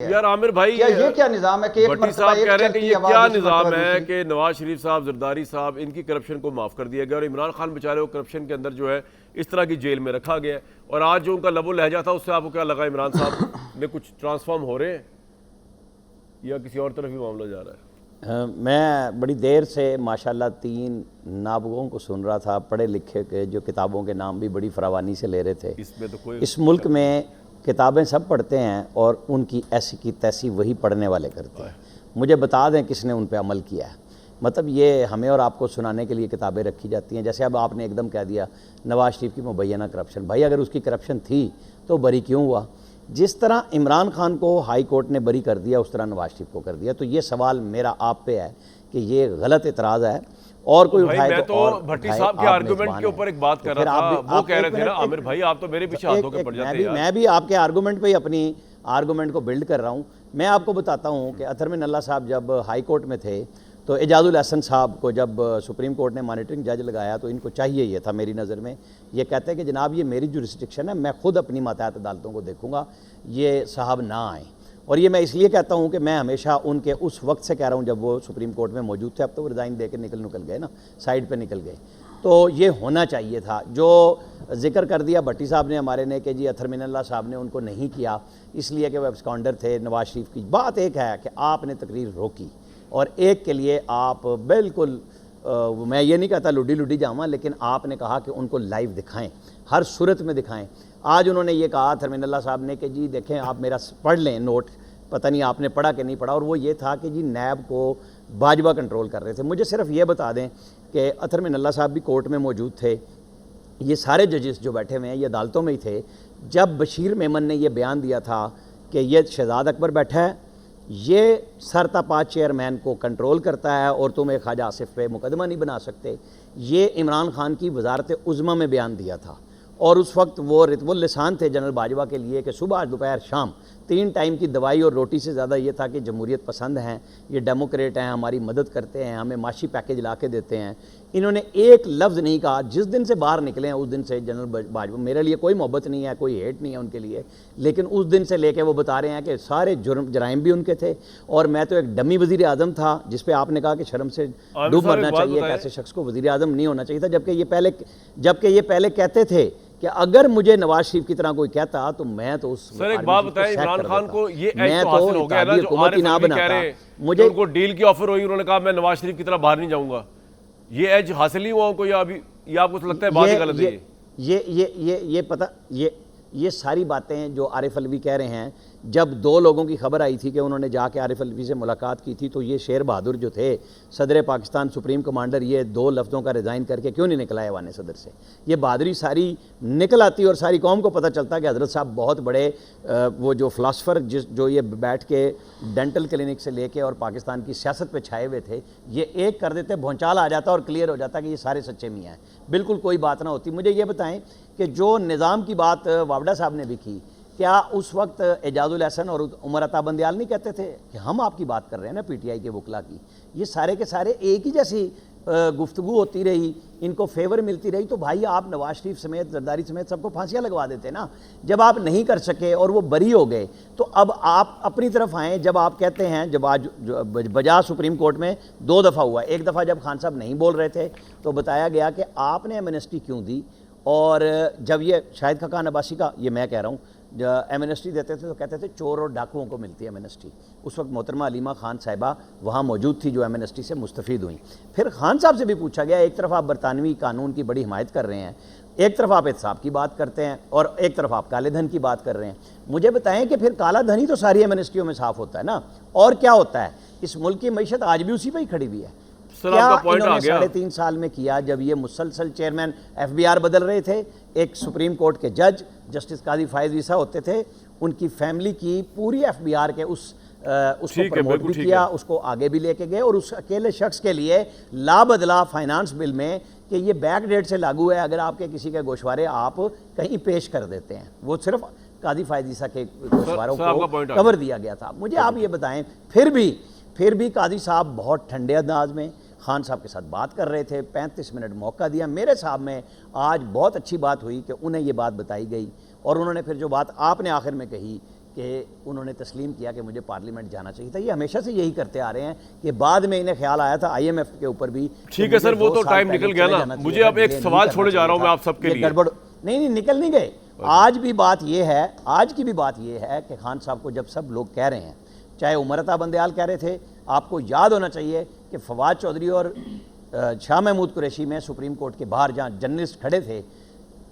یار عامر بھائی یہ کیا نظام ہے کہ ایک بھٹی صاحب کہہ رہے ہیں کہ یہ کیا نظام ہے دوسری؟ کہ نواز شریف صاحب زرداری صاحب ان کی کرپشن کو معاف کر دیا گیا اور عمران خان بیچارے کو کرپشن کے اندر جو ہے اس طرح کی جیل میں رکھا گیا ہے، اور آج جو ان کا لب و لہجہ تھا اس سے آپ کو کیا لگا؟ عمران صاحب نے کچھ ٹرانسفارم ہو رہے ہیں یا کسی اور طرف ہی معاملہ جا رہا ہے؟ میں بڑی دیر سے ماشاءاللہ 3 نابغوں کو سن رہا تھا، پڑھے لکھے کے جو کتابوں کے نام بھی بڑی فراوانی سے لے رہے تھے۔ اس میں تو کوئی اس ملک میں کتابیں سب پڑھتے ہیں اور ان کی ایسی کی تیسی وہی پڑھنے والے کرتے ہیں۔ مجھے بتا دیں کس نے ان پہ عمل کیا ہے؟ مطلب یہ ہمیں اور آپ کو سنانے کے لیے کتابیں رکھی جاتی ہیں۔ جیسے اب آپ نے ایک دم کہہ دیا نواز شریف کی مبینہ کرپشن، بھائی اگر اس کی کرپشن تھی تو بری کیوں ہوا؟ جس طرح عمران خان کو ہائی کورٹ نے بری کر دیا اس طرح نواز شریف کو کر دیا۔ تو یہ سوال میرا آپ پہ ہے کہ یہ غلط اعتراض ہے، اور کوئی اٹھائے تو اور بھٹی صاحب کے آرگومنٹ کے اوپر ایک بات کر رہا تھا، وہ کہہ رہے تھے نا عامر بھائی آپ تو میرے پیچھے ہاتھوں کے پڑ جاتے ہیں۔ میں بھی آپ کے آرگومنٹ پہ ہی اپنی آرگومنٹ کو بلڈ کر رہا ہوں۔ میں آپ کو بتاتا ہوں کہ اطہر من اللہ صاحب جب ہائی کورٹ میں تھے تو اعجاز الاحسن صاحب کو جب سپریم کورٹ نے مانیٹرنگ جج لگایا تو ان کو چاہیے یہ تھا میری نظر میں، یہ کہتے ہیں کہ جناب یہ میری جورسڈکشن ہے، میں خود اپنی ماتحت عدالتوں کو دیکھوں گا، یہ صاحب نہ آئیں۔ اور یہ میں اس لیے کہتا ہوں کہ میں ہمیشہ ان کے اس وقت سے کہہ رہا ہوں جب وہ سپریم کورٹ میں موجود تھے، اب تو وہ ریزائن دے کے نکل گئے نا، سائیڈ پہ نکل گئے، تو یہ ہونا چاہیے تھا۔ جو ذکر کر دیا بھٹی صاحب نے ہمارے نے کہ جی اطہر من اللہ صاحب نے ان کو نہیں کیا اس لیے کہ وہ ایبسکانڈر تھے نواز شریف کی، بات ایک ہے کہ آپ نے تقریر روکی اور ایک کے لیے آپ بالکل میں یہ نہیں کہتا لڈی جاواں، لیکن آپ نے کہا کہ ان کو لائیو دکھائیں، ہر صورت میں دکھائیں۔ آج انہوں نے یہ کہا اطہر من اللہ صاحب نے کہ جی دیکھیں آپ میرا پڑھ لیں نوٹ، پتہ نہیں آپ نے پڑھا کہ نہیں پڑھا، اور وہ یہ تھا کہ جی نیب کو باجوہ کنٹرول کر رہے تھے۔ مجھے صرف یہ بتا دیں کہ اطہر من اللہ صاحب بھی کورٹ میں موجود تھے، یہ سارے ججز جو بیٹھے ہوئے ہیں یہ عدالتوں میں ہی تھے جب بشیر میمن نے یہ بیان دیا تھا کہ یہ شہزاد اکبر بیٹھا ہے، یہ سرتاپا چیئرمین کو کنٹرول کرتا ہے اور تم ایک خواجہ آصف پہ مقدمہ نہیں بنا سکتے۔ یہ عمران خان کی وزارت عظمیٰ میں بیان دیا تھا، اور اس وقت وہ رتب اللسان تھے جنرل باجوہ کے لیے کہ صبح دوپہر شام 3 ٹائم کی دوائی اور روٹی سے زیادہ یہ تھا کہ جمہوریت پسند ہیں، یہ ڈیموکریٹ ہیں، ہماری مدد کرتے ہیں، ہمیں معاشی پیکیج لا کے دیتے ہیں۔ انہوں نے ایک لفظ نہیں کہا، جس دن سے باہر نکلے ہیں اس دن سے جنرل باجوہ، میرے لیے کوئی محبت نہیں ہے، کوئی ہیٹ نہیں ہے ان کے لیے، لیکن اس دن سے لے کے وہ بتا رہے ہیں کہ سارے جرائم بھی ان کے تھے، اور میں تو ایک ڈمی وزیر اعظم تھا جس پہ آپ نے کہا کہ شرم سے ڈوب مرنا چاہیے، ایک ایسے شخص کو وزیر اعظم نہیں ہونا چاہیے تھا، جبکہ یہ پہلے کہتے تھے کہ اگر مجھے نواز شریف کی طرح کوئی کہتا تو میں تو اس سر ایک بات بتائیں، عمران خان کو یہ ایج تو حاصل ہو گیا نا جو عارف علوی کہہ رہے ہیں، مجھے ان کو ڈیل کی آفر ہوئی، انہوں نے کہا میں نواز شریف کی طرح باہر نہیں جاؤں گا، یہ ایج حاصل نہیں ہوا ان کو، یا ابھی یہ آپ کو لگتا ہے بات ہی غلط ہے؟ یہ پتہ یہ ساری باتیں جو عارف علوی کہہ رہے ہیں، جب 2 لوگوں کی خبر آئی تھی کہ انہوں نے جا کے عارف علوی سے ملاقات کی تھی تو یہ شیر بہادر جو تھے صدر پاکستان سپریم کمانڈر، یہ 2 لفظوں کا ریزائن کر کے کیوں نہیں نکلا ایوان صدر سے؟ یہ بہادری ساری نکل آتی اور ساری قوم کو پتہ چلتا کہ حضرت صاحب بہت بڑے وہ جو فلاسفر جو یہ بیٹھ کے ڈینٹل کلینک سے لے کے اور پاکستان کی سیاست پہ چھائے ہوئے تھے، یہ ایک کر دیتے بھونچال آ جاتا اور کلیئر ہو جاتا کہ یہ سارے سچے میاں ہیں، بالکل کوئی بات نہ ہوتی۔ مجھے یہ بتائیں کہ جو نظام کی بات واوڈا صاحب نے بھی کی، کیا اس وقت اعجاز الاحسن اور عمر عطا بندیال نہیں کہتے تھے کہ ہم آپ کی بات کر رہے ہیں نا پی ٹی آئی کے وکلا کی؟ یہ سارے کے سارے ایک ہی جیسی گفتگو ہوتی رہی، ان کو فیور ملتی رہی، تو بھائی آپ نواز شریف سمیت زرداری سمیت سب کو پھانسیاں لگوا دیتے نا۔ جب آپ نہیں کر سکے اور وہ بری ہو گئے تو اب آپ اپنی طرف آئیں۔ جب آپ کہتے ہیں، جب آج بجا سپریم کورٹ میں 2 دفعہ ہوا، ایک دفعہ جب خان صاحب نہیں بول رہے تھے تو بتایا گیا کہ آپ نے ایمنسٹی کیوں دی، اور جب یہ شاہد خاقان عباسی کا، یہ میں کہہ رہا ہوں، ایمنسٹی دیتے تھے تو کہتے تھے چور اور ڈاکوؤں کو ملتی ہے ایمنسٹی۔ اس وقت محترمہ علیمہ خان صاحبہ وہاں موجود تھی جو ایمنسٹی سے مستفید ہوئیں۔ پھر خان صاحب سے بھی پوچھا گیا، ایک طرف آپ برطانوی قانون کی بڑی حمایت کر رہے ہیں، ایک طرف آپ احتساب کی بات کرتے ہیں، اور ایک طرف آپ کالے دھن کی بات کر رہے ہیں، مجھے بتائیں کہ پھر کالا دھن ہی تو ساری ایمنسٹیوں میں صاف ہوتا ہے نا، اور کیا ہوتا ہے؟ اس ملک کی معیشت آج بھی اسی پہ ہی کھڑی ہوئی ہے۔ کیا انہوں نے 3.5 سال میں کیا جب یہ مسلسل چیئرمین ایف بی آر بدل رہے تھے؟ ایک سپریم کورٹ کے جج جسٹس قاضی فائز عیسیٰ ہوتے تھے، ان کی فیملی کی پوری ایف بی آر کے اس کو پروموٹ بھی کیا، اس کو آگے بھی لے کے گئے، اور اس اکیلے شخص کے لیے لا بدلا فائنانس بل میں کہ یہ بیک ڈیٹ سے لاگو ہے، اگر آپ کے کسی کے گوشوارے آپ کہیں پیش کر دیتے ہیں، وہ صرف قاضی فائز عیسیٰ کے گوشواروں کو کور دیا گیا تھا۔ مجھے آپ یہ بتائیں، پھر بھی قاضی صاحب بہت ٹھنڈے انداز میں خان صاحب کے ساتھ بات کر رہے تھے، 35 منٹ موقع دیا۔ میرے صاحب میں آج بہت اچھی بات ہوئی کہ انہیں یہ بات بتائی گئی، اور انہوں نے پھر جو بات آپ نے آخر میں کہی کہ انہوں نے تسلیم کیا کہ مجھے پارلیمنٹ جانا چاہیے تھا. یہ ہمیشہ سے یہی کرتے آ رہے ہیں کہ بعد میں انہیں خیال آیا تھا آئی ایم ایف کے اوپر بھی. ٹھیک ہے سر, وہ تو ٹائم نکل گیا نا. مجھے اب ایک سوال چھوڑے جا رہا ہوں میں آپ سب کے لیے. گڑبڑ نہیں نکل نہیں گئے. آج بھی بات یہ ہے, آج کی بھی بات یہ ہے کہ خان صاحب کو جب سب لوگ کہہ رہے ہیں, چاہے عمر عطا بندیال کہہ رہے تھے, آپ کو یاد ہونا چاہیے کہ فواد چودھری اور شاہ محمود قریشی میں سپریم کورٹ کے باہر جہاں جرنلسٹ کھڑے تھے,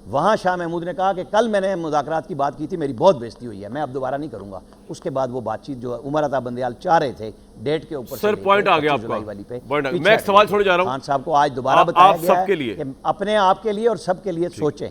وہاں شاہ محمود نے کہا کہ کل میں نے مذاکرات کی بات کی تھی, میری بہت بےزتی ہوئی ہے, میں اب دوبارہ نہیں کروں گا. اس کے بعد وہ بات چیت جو عمر عطا بندیال چاہ رہے تھے ڈیٹ کے اوپر سر پوائنٹ آ گیا آپ کا. میں ایک سوال چھوڑے جا رہا ہوں خان صاحب کو آج دوبارہ بتایا آپ گیا سب کے ہے لیے, کہ اپنے آپ کے لیے اور سب کے لیے سوچیں.